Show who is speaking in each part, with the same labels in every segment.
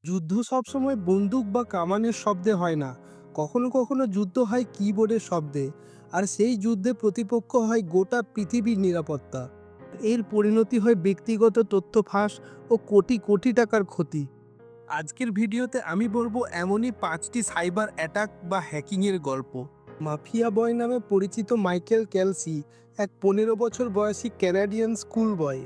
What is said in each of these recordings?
Speaker 1: যুদ্ধ সবসময় বন্দুক বা কামানের শব্দে হয় না। কখনো কখনো যুদ্ধ হয় কিবোর্ডের শব্দে। আর সেই যুদ্ধে প্রতিপক্ষ হয় গোটা পৃথিবীর নিরাপত্তা। এর পরিণতি হয় ব্যক্তিগত তথ্য ফাঁস ও কোটি কোটি টাকার ক্ষতি। আজকের ভিডিওতে আমি বলবো এমনই 5টি সাইবার অ্যাটাক বা হ্যাকিংয়ের গল্প। মাফিয়া বয় নামে পরিচিত মাইকেল ক্যালসি এক 15 বছর বয়সী ক্যানাডিয়ান স্কুল বয়,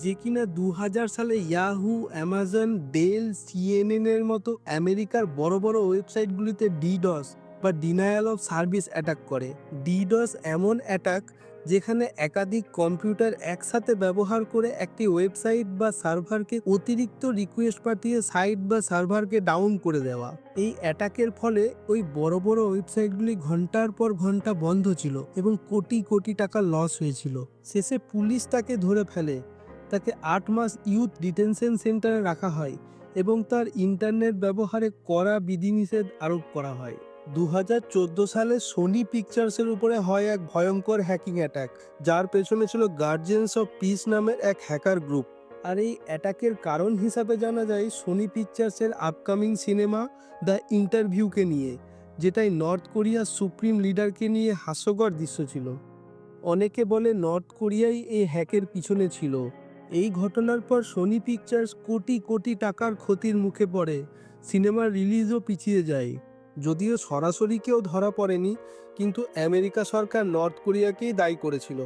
Speaker 1: যে কিনা 2000 সালে ইয়াহু, অ্যামাজন, ডেল, সিএনএন এর মতো আমেরিকার বড় বড় ওয়েবসাইটগুলিতে ডিডস বা ডিনায়াল অফ সার্ভিস অ্যাটাক করে। ডিডস এমন অ্যাটাক যেখানে একাধিক কম্পিউটার একসাথে ব্যবহার করে একটি ওয়েবসাইট বা সার্ভারকে অতিরিক্ত রিকোয়েস্ট পাঠিয়ে সাইট বা সার্ভারকে ডাউন করে দেওয়া। এই অ্যাটাকের ফলে ওই বড় বড় ওয়েবসাইটগুলি ঘন্টার পর ঘন্টা বন্ধ ছিল এবং কোটি কোটি টাকা লস হয়েছিল। শেষে পুলিশ তাকে ধরে ফেলে, তাকে 8 মাস ইউথ ডিটেনশন সেন্টারে রাখা হয় এবং তার ইন্টারনেট ব্যবহারে কড়া বিধিনিষেধ আরোপ করা হয়। 2014 সালে সোনি পিকচার্সের উপরে হয় এক ভয়ঙ্কর হ্যাকিং অ্যাটাক, যার পেছনে ছিল গার্জিয়ানস অফ পিস নামের এক হ্যাকার গ্রুপ। আর এই অ্যাটাকের কারণ হিসাবে জানা যায় সোনি পিকচার্সের আপকামিং সিনেমা দ্য ইন্টারভিউকে নিয়ে, যেটাই নর্থ কোরিয়ার সুপ্রিম লিডারকে নিয়ে হাস্যকর দৃশ্য ছিল। অনেকে বলে নর্থ কোরিয়াই এই হ্যাকের পিছনে ছিল। এই ঘটনার পর সোনি পিকচার্স কোটি কোটি টাকার ক্ষতির মুখে পড়ে, সিনেমার রিলিজও পিছিয়ে যায়। যদিও সরাসরি কেউ ধরা পড়েনি, কিন্তু আমেরিকা সরকার নর্থ কোরিয়াকেই দায়ী করেছিল।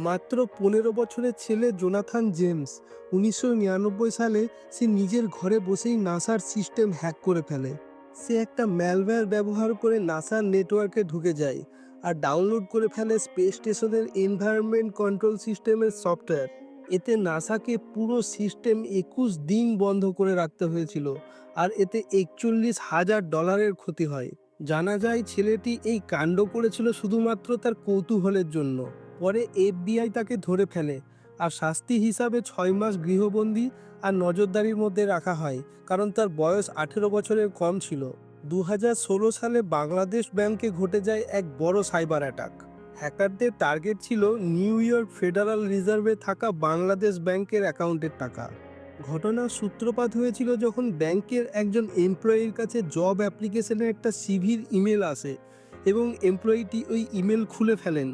Speaker 1: মাত্র 15 বছরের ছেলে জোনাথন জেমস 1999 সালে সে নিজের ঘরে বসেই নাসার সিস্টেম হ্যাক করে ফেলে। সে একটা ম্যালওয়্যার ব্যবহার করে নাসার নেটওয়ার্কে ঢুকে যায় আর ডাউনলোড করে ফেলে স্পেস স্টেশনের এনভায়রনমেন্ট কন্ট্রোল সিস্টেমের সফটওয়্যার। এতে নাসাকে পুরো সিস্টেম 21 দিন বন্ধ করে রাখতে হয়েছিল, আর এতে $41,000 ক্ষতি হয়। জানা যায় ছেলেটি এই কাণ্ড করেছিল শুধুমাত্র তার কৌতূহলের জন্য। পরে এফবিআই তাকে ধরে ফেলে আর শাস্তি হিসাবে 6 মাস গৃহবন্দী আর নজরদারির মধ্যে রাখা হয়, কারণ তার বয়স 18 বছরের কম ছিল। 2016 সালে বাংলাদেশ ব্যাংকে ঘটে যায় এক বড় সাইবার অ্যাটাক। হ্যাকারদের টার্গেট ছিল নিউ ইয়র্ক ফেডারাল রিজার্ভে থাকা বাংলাদেশ ব্যাংকের অ্যাকাউন্টের টাকা। ঘটনার সূত্রপাত হয়েছিল যখন ব্যাংকের একজন এমপ্লয়ির কাছে জব অ্যাপ্লিকেশনের একটা সিভির ইমেল আসে এবং এমপ্লয়িটি ওই ইমেল খুলে ফেলেন।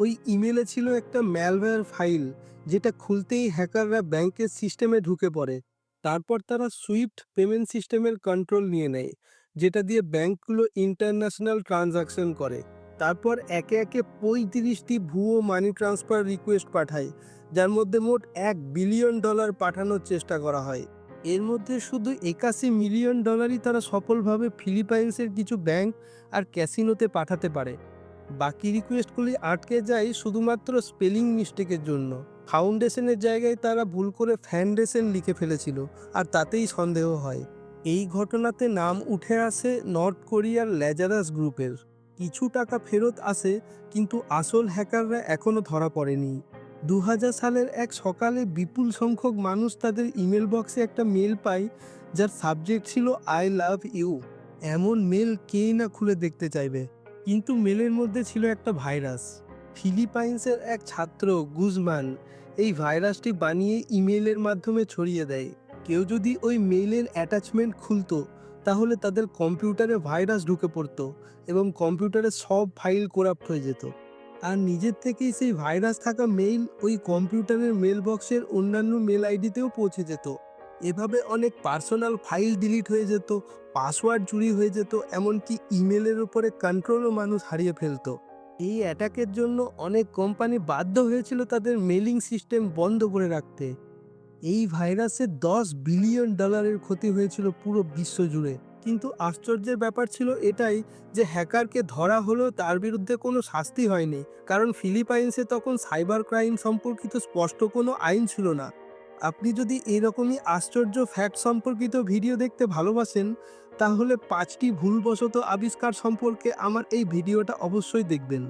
Speaker 1: ওই ইমেলে ছিল একটা ম্যালওয়্যার ফাইল, যেটা খুলতেই হ্যাকাররা ব্যাংকের সিস্টেমে ঢুকে পড়ে। তারপর তারা সুইফট পেমেন্ট সিস্টেমের কন্ট্রোল নিয়ে নেয়, যেটা দিয়ে ব্যাংকগুলো ইন্টারন্যাশনাল ট্রানজাকশন করে। তারপর একে একে 35টি ভুয়ো মানি ট্রান্সফার রিকোয়েস্ট পাঠায়, যার মধ্যে মোট $1 বিলিয়ন পাঠানোর চেষ্টা করা হয়। এর মধ্যে শুধু $81 মিলিয়ন তারা সফলভাবে ফিলিপাইন্সের কিছু ব্যাংক আর ক্যাসিনোতে পাঠাতে পারে। বাকি রিকোয়েস্টগুলি আটকে যায় শুধুমাত্র স্পেলিং মিস্টেকের জন্য। ফাউন্ডেশনের জায়গায় তারা ভুল করে ফ্যান্ডেশন লিখে ফেলেছিল, আর তাতেই সন্দেহ হয়। এই ঘটনাতে নাম উঠে আসে নর্থ কোরিয়ার ল্যাজারাস গ্রুপের। কিছু টাকা ফেরত আসে, কিন্তু আসল হ্যাকাররা এখনও ধরা পড়েনি। 2000 সালের এক সকালে বিপুল সংখ্যক মানুষ তাদের ইমেল বক্সে একটা মেল পায়, যার সাবজেক্ট ছিল আই লাভ ইউ। এমন মেল কেই না খুলে দেখতে চাইবে, কিন্তু মেলের মধ্যে ছিল একটা ভাইরাস। ফিলিপাইন্সের এক ছাত্র গুজমান এই ভাইরাসটি বানিয়ে ইমেইলের মাধ্যমে ছড়িয়ে দেয়। কেউ যদি ওই মেইলের অ্যাটাচমেন্ট খুলতো, তাহলে তাদের কম্পিউটারে ভাইরাস ঢুকে পড়তো এবং কম্পিউটারের সব ফাইল করাপ্ট হয়ে যেত। আর নিজের থেকেই সেই ভাইরাস থাকা মেইল ওই কম্পিউটারের মেল বক্সের অন্যান্য মেল আইডিতেও পৌঁছে যেত। এভাবে অনেক পার্সোনাল ফাইল ডিলিট হয়ে যেত, পাসওয়ার্ড চুরি হয়ে যেত, এমনকি ইমেলের উপরে কন্ট্রোলও মানুষ হারিয়ে ফেলতো। এই অ্যাটাকের জন্য অনেক কোম্পানি বাধ্য হয়েছিল তাদের মেলিং সিস্টেম বন্ধ করে রাখতে। এই ভাইরাসে $10 বিলিয়ন ক্ষতি হয়েছিল পুরো বিশ্ব জুড়ে। কিন্তু আশ্চর্যের ব্যাপার ছিল এটাই যে হ্যাকারকে ধরা হলেও তার বিরুদ্ধে কোনো শাস্তি হয়নি, কারণ ফিলিপাইন্সে তখন সাইবার ক্রাইম সম্পর্কিত স্পষ্ট কোনো আইন ছিল না। আপনি যদি এরকমই আশ্চর্য ফ্যাক্ট সম্পর্কিত ভিডিও দেখতে ভালোবাসেন, তাহলে 5টি ভুলবশত আবিষ্কার সম্পর্কে আমার এই ভিডিওটা অবশ্যই দেখবেন।